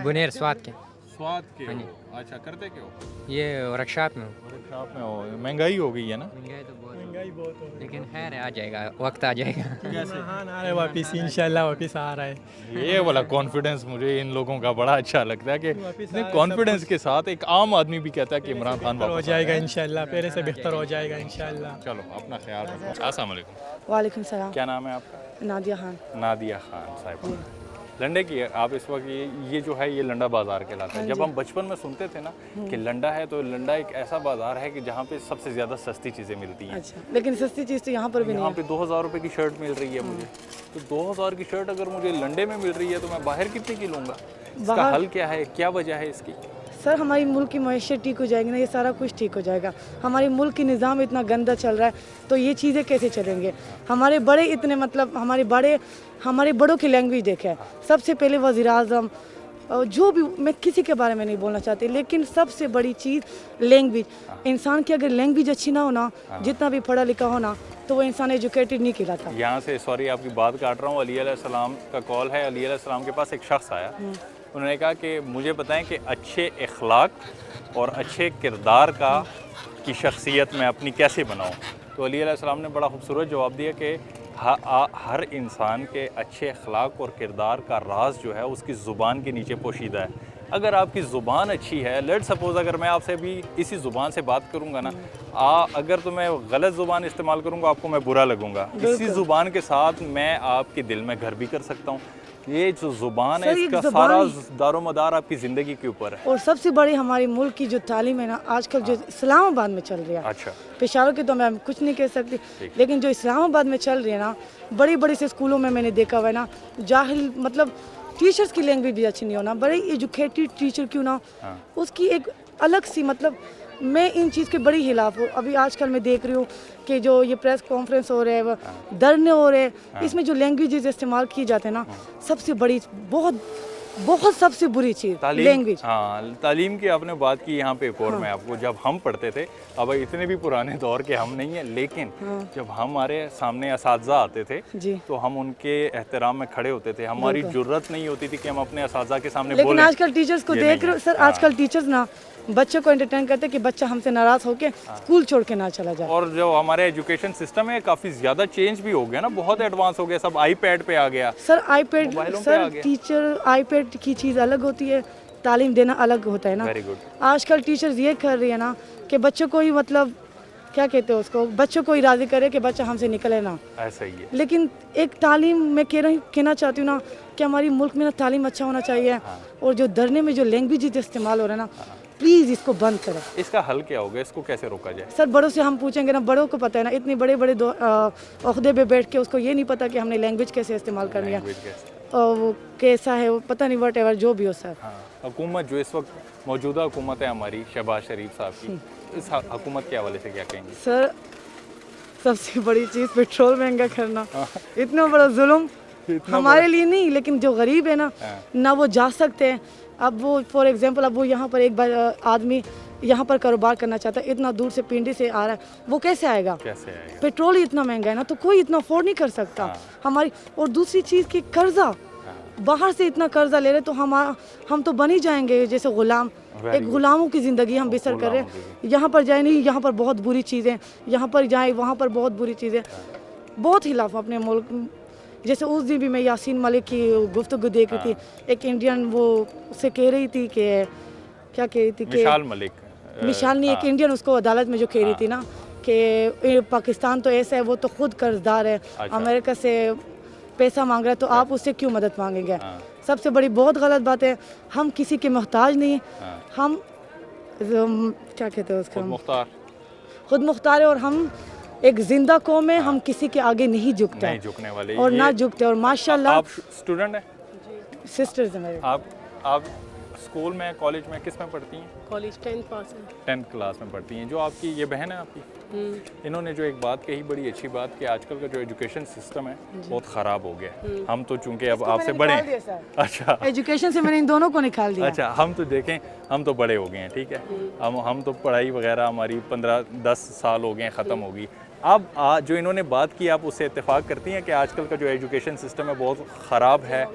[SPEAKER 12] बुनेर स्वाद के।
[SPEAKER 1] स्वाद के हो? अच्छा, करते क्यों?
[SPEAKER 12] ये वर्कशॉप में हो।
[SPEAKER 1] वर्कशॉप में हो? महंगाई हो गई है ना?
[SPEAKER 12] महंगाई तो बहुत
[SPEAKER 11] महंगाई बहुत हो,
[SPEAKER 12] लेकिन खैर आ जाएगा, वक्त आ जाएगा।
[SPEAKER 11] हाँ आ रहा है वापिस, इंशाल्लाह वापिस आ रहा है।
[SPEAKER 1] ये वाला कॉन्फिडेंस मुझे इन लोगों का बड़ा अच्छा लगता है कि कॉन्फिडेंस के साथ एक आम आदमी भी कहता है कि इमरान खान
[SPEAKER 11] हो जाएगा इंशाल्लाह, पहले से बेहतर हो जाएगा इंशाल्लाह।
[SPEAKER 1] चलो, अपना ख्याल रखो। अस्सलाम वालेकुम।
[SPEAKER 13] वालेकुम सलाम।
[SPEAKER 1] क्या नाम है आपका?
[SPEAKER 13] नादिया खान।
[SPEAKER 1] नादिया खान साहिब। लंडे की आप इस वक्त ये जो है ये लंडा बाज़ार कहलाता है। जब हम बचपन में सुनते थे ना कि लंडा है, तो लंडा एक ऐसा बाज़ार है कि जहाँ पे सबसे ज़्यादा सस्ती चीज़ें मिलती हैं।
[SPEAKER 13] अच्छा, लेकिन सस्ती चीज़ तो यहाँ पर भी नहीं है।
[SPEAKER 1] यहाँ पे 2000 रुपये की शर्ट मिल रही है मुझे, तो 2000 की शर्ट अगर मुझे लंडे में मिल रही है तो मैं बाहर कितने की लूँगा? इसका हल क्या है, क्या वजह है इसकी?
[SPEAKER 13] सर हमारी मुल्क की मैशत ठीक हो जाएगी ना, ये सारा कुछ ठीक हो जाएगा। हमारे मुल्क की निज़ाम इतना गंदा चल रहा है तो ये चीज़ें कैसे चलेंगे? हमारे बड़े इतने मतलब हमारे बड़ों की लैंग्वेज देखें। सबसे पहले वज़ीर आज़म जो भी, मैं किसी के बारे में नहीं बोलना चाहती, लेकिन सबसे बड़ी चीज़ लैंग्वेज। इंसान की अगर लैंग्वेज अच्छी ना हो ना, जितना भी पढ़ा लिखा हो ना, तो वो इंसान एजुकेटेड नहीं कहलाता।
[SPEAKER 1] यहाँ से सॉरी आपकी बात काट रहा हूँ, अली अलैहिस्सलाम का कॉल है। अली अलैहिस्सलाम के पास एक शख्स आया, उन्होंने कहा कि मुझे बताएं कि अच्छे अखलाक और अच्छे किरदार की शख्सियत मैं अपनी कैसे बनाऊँ। तो अली अलैहिस्सलाम ने बड़ा खूबसूरत जवाब दिया कि हर इंसान के अच्छे अखलाक और किरदार का राज जो है उसकी ज़ुबान के नीचे पोशीदा है। अगर आपकी ज़ुबान अच्छी है, लेट सपोज़ अगर मैं आपसे भी इसी ज़ुबान से बात करूँगा ना, अगर तो मैं गलत ज़ुबान इस्तेमाल करूँगा आपको मैं बुरा लगूँगा। इसी ज़ुबान के साथ मैं आपके दिल में घर भी कर सकता हूँ। ये जो ज़ुबान है इसका सारा दारोमदार आपकी ज़िंदगी के ऊपर है।
[SPEAKER 13] और सबसे बड़ी हमारी मुल्क की जो तालीम है ना, आजकल जो इस्लामाबाद में चल रही है,
[SPEAKER 1] अच्छा,
[SPEAKER 13] पेशावर की तो मैं कुछ नहीं कह सकती, लेकिन जो इस्लामाबाद में चल रही है ना, बड़ी बड़ी से स्कूलों में मैंने देखा हुआ है ना, जाहिल मतलब टीचर्स की लैंग्वेज भी अच्छी नहीं होना, बड़े एजुकेटेड टीचर क्यों ना, उसकी एक अलग सी मतलब, मैं इन चीज़ के बड़ी खिलाफ हूँ। अभी आजकल मैं देख रही हूँ कि जो ये प्रेस कॉन्फ्रेंस हो रहे हैं, धरने हो रहे हैं, इसमें जो लैंग्वेजेस इस्तेमाल किए जाते हैं ना, सबसे बड़ी बहुत सबसे बुरी चीज़ लैंग्वेज।
[SPEAKER 1] हाँ, तालीम की आपने बात की यहाँ पे एक और मैं आपको, जब हम पढ़ते थे, अब इतने भी पुराने दौर के हम नहीं हैं, लेकिन जब हमारे सामने असातिज़ा आते थे तो हम उनके एहतराम में खड़े होते थे। हमारी जुर्रत नहीं होती थी कि हम अपने असातिज़ा के सामने बोलें।
[SPEAKER 13] लेकिन आजकल टीचर्स को देख रहे हो सर, आजकल टीचर्स ना बच्चों को एंटरटेन करते कि बच्चा हमसे नाराज होकर स्कूल छोड़ के ना चला जाए।
[SPEAKER 1] और जो हमारे एजुकेशन सिस्टम है काफ़ी ज़्यादा चेंज भी हो गया ना, बहुत एडवांस हो गया, सब आईपैड पे आ गया
[SPEAKER 13] sir. IPad sir, teacher iPad की चीज़ अलग होती है, तालीम देना अलग होता है ना।
[SPEAKER 1] Very good.
[SPEAKER 13] आजकल टीचर्स ये कर रही है ना कि बच्चों को ही मतलब क्या कहते हैं उसको, बच्चों को ही राज़ी करे कि बच्चा हमसे निकले ना।
[SPEAKER 1] ऐसा ही है।
[SPEAKER 13] लेकिन एक तालीम मैं कहना चाहती हूँ ना कि हमारी मुल्क में ना तालीम अच्छा होना चाहिए, और जो धरने में जो लैंग्वेज इस्तेमाल हो रहा है ना, प्लीज़ इसको बंद करें।
[SPEAKER 1] इसका हल क्या होगा, इसको कैसे रोका जाए?
[SPEAKER 13] सर बड़ों से हम पूछेंगे ना, बड़ों को पता है ना, इतने बड़े बड़े ओहदे पे बैठ के उसको ये नहीं पता कि हमने लैंग्वेज कैसे इस्तेमाल करनी है, और वो कैसा है वो पता नहीं, वट एवर जो भी हो सर।
[SPEAKER 1] हुकूमत जो इस वक्त मौजूदा हुकूमत है हमारी शहबाज शरीफ साहब की, इस हुकूमत के हवाले से क्या कहेंगे?
[SPEAKER 13] सर सबसे बड़ी चीज़ पेट्रोल महंगा करना, इतना बड़ा जुल्म हमारे लिए नहीं, लेकिन जो गरीब है ना वो जा सकते हैं। अब वो फॉर एग्जांपल, अब वो यहाँ पर एक बार आदमी यहाँ पर कारोबार करना चाहता है, इतना दूर से पिंडी से आ रहा है, वो कैसे आएगा? पेट्रोल ही इतना महंगा है ना, तो कोई इतना अफोर्ड नहीं कर सकता हमारी। और दूसरी चीज़ की कर्जा, बाहर से इतना कर्जा ले रहे तो हम तो बन ही जाएंगे जैसे गुलाम, एक गुलामों की ज़िंदगी हम बसर कर रहे हैं। यहाँ पर जाए नहीं, यहाँ पर बहुत बुरी चीज़ें, यहाँ पर जाए वहाँ पर बहुत बुरी चीज़ें, बहुत खिलाफ अपने मुल्क। जैसे उस दिन भी मैं यासीन मलिक की गुफ्तगू देख रही थी, एक इंडियन वो उससे कह रही थी कि क्या कह रही थी कि मिशाल नहीं, एक इंडियन उसको अदालत में जो कह रही थी ना कि पाकिस्तान तो ऐसा है, वो तो खुद कर्जदार है, अमेरिका से पैसा मांग रहा है, तो आप उससे क्यों मदद मांगेंगे? सबसे बड़ी बहुत गलत बात है। हम किसी के मोहताज नहीं, हम क्या कहते हैं उसको, खुद मुख्तार है, और हम एक जिंदा कौम है, हम किसी के आगे नहीं झुकते,
[SPEAKER 1] नहीं झुकने वाले
[SPEAKER 13] और ना झुकते। और माशाल्लाह।
[SPEAKER 1] आप स्टूडेंट हैं?
[SPEAKER 13] सिस्टर्स हैं मेरे।
[SPEAKER 1] आप स्कूल में, कॉलेज में किस में पढ़ती हैं?
[SPEAKER 14] कॉलेज 10th पास है।
[SPEAKER 1] 10th क्लास में पढ़ती हैं। जो आपकी ये बहन है आपकी, इन्होंने जो एक बात कही, बड़ी अच्छी बात, कि आजकल का जो एजुकेशन सिस्टम है बहुत ख़राब हो गया। हम तो चूंकि अब आपसे बड़े हैं, अच्छा,
[SPEAKER 13] एजुकेशन से मैंने इन दोनों को निकाल दिया।
[SPEAKER 1] अच्छा, हम तो देखें, हम तो बड़े हो गए हैं, ठीक है, हम तो पढ़ाई वगैरह हमारी 15-10 साल हो गए, ख़त्म हो गई। अब जो इन्होंने बात की, आप उससे इत्तेफाक करती हैं कि आजकल का जो एजुकेशन सिस्टम है बहुत ख़राब है,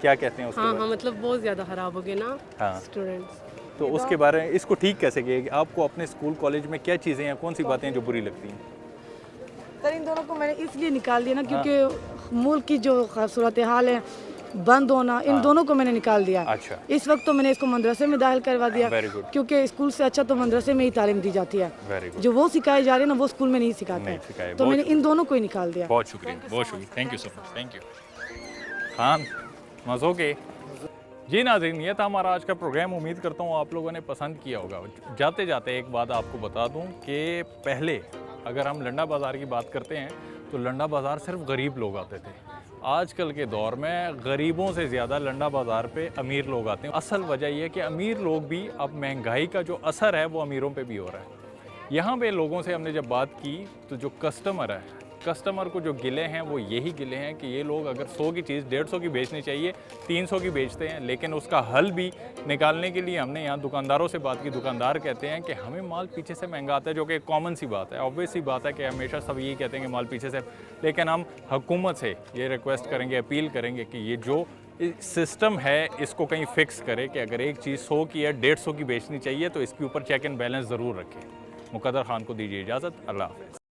[SPEAKER 1] क्या कहते हैं उसके बारे में?
[SPEAKER 14] हाँ, मतलब बहुत ज़्यादा ख़राब हो गए ना।
[SPEAKER 1] हाँ,
[SPEAKER 14] स्टूडेंट्स,
[SPEAKER 1] तो उसके बारे में इसको ठीक कैसे किए? आपको अपने स्कूल कॉलेज में क्या चीज़ें हैं, कौन सी बातें हैं जो बुरी लगती हैं?
[SPEAKER 13] सर इन दोनों को मैंने इसलिए निकाल दिया ना क्योंकि मुल्क की जो सूरत हाल है, बंद होना, इन दोनों को मैंने निकाल दिया।
[SPEAKER 1] अच्छा।
[SPEAKER 13] इस वक्त तो मैंने इसको मदरसे में दाखिल करवा दिया, क्योंकि स्कूल से अच्छा तो मदरसे में ही तालीम दी जाती है। जो वो सिखाए जा रहे हैं ना, वो स्कूल में नहीं सिखाते, तो मैंने इन दोनों को ही निकाल दिया।
[SPEAKER 1] बहुत शुक्रिया, बहुत शुक्रिया, thank you so much, thank you. Khan मज़ो के जी नाज़रीन, ये था हमारा आज का प्रोग्राम। उम्मीद करता हूँ आप लोगों ने पसंद किया होगा। जाते जाते एक बात आपको बता दूँ कि पहले अगर हम लंडा बाज़ार की बात करते हैं तो लंडा बाज़ार सिर्फ गरीब लोग आते थे। आजकल के दौर में गरीबों से ज़्यादा लंडा बाज़ार पे अमीर लोग आते हैं। असल वजह यह है कि अमीर लोग भी, अब महंगाई का जो असर है वो अमीरों पे भी हो रहा है। यहाँ पे लोगों से हमने जब बात की तो जो कस्टमर है कस्टमर को जो गिले हैं वो यही गिले हैं कि ये लोग अगर 100 की चीज़ 150 की बेचनी चाहिए 300 की बेचते हैं। लेकिन उसका हल भी निकालने के लिए हमने यहाँ दुकानदारों से बात की। दुकानदार कहते हैं कि हमें माल पीछे से महंगा आता है, जो कि कॉमन सी बात है, ऑब्वियस सी बात है कि हमेशा सब यही कहते हैं कि माल पीछे से। लेकिन हम हुकूमत से ये रिक्वेस्ट करेंगे, अपील करेंगे कि ये जो सिस्टम है इसको कहीं फिक्स करे कि अगर एक चीज़ 100 की या 150 की बेचनी चाहिए तो इसके ऊपर चेक एंड बैलेंस ज़रूर रखें। मुकद्दर खान को दीजिए इजाज़त। अल्लाह हाफ़िज़।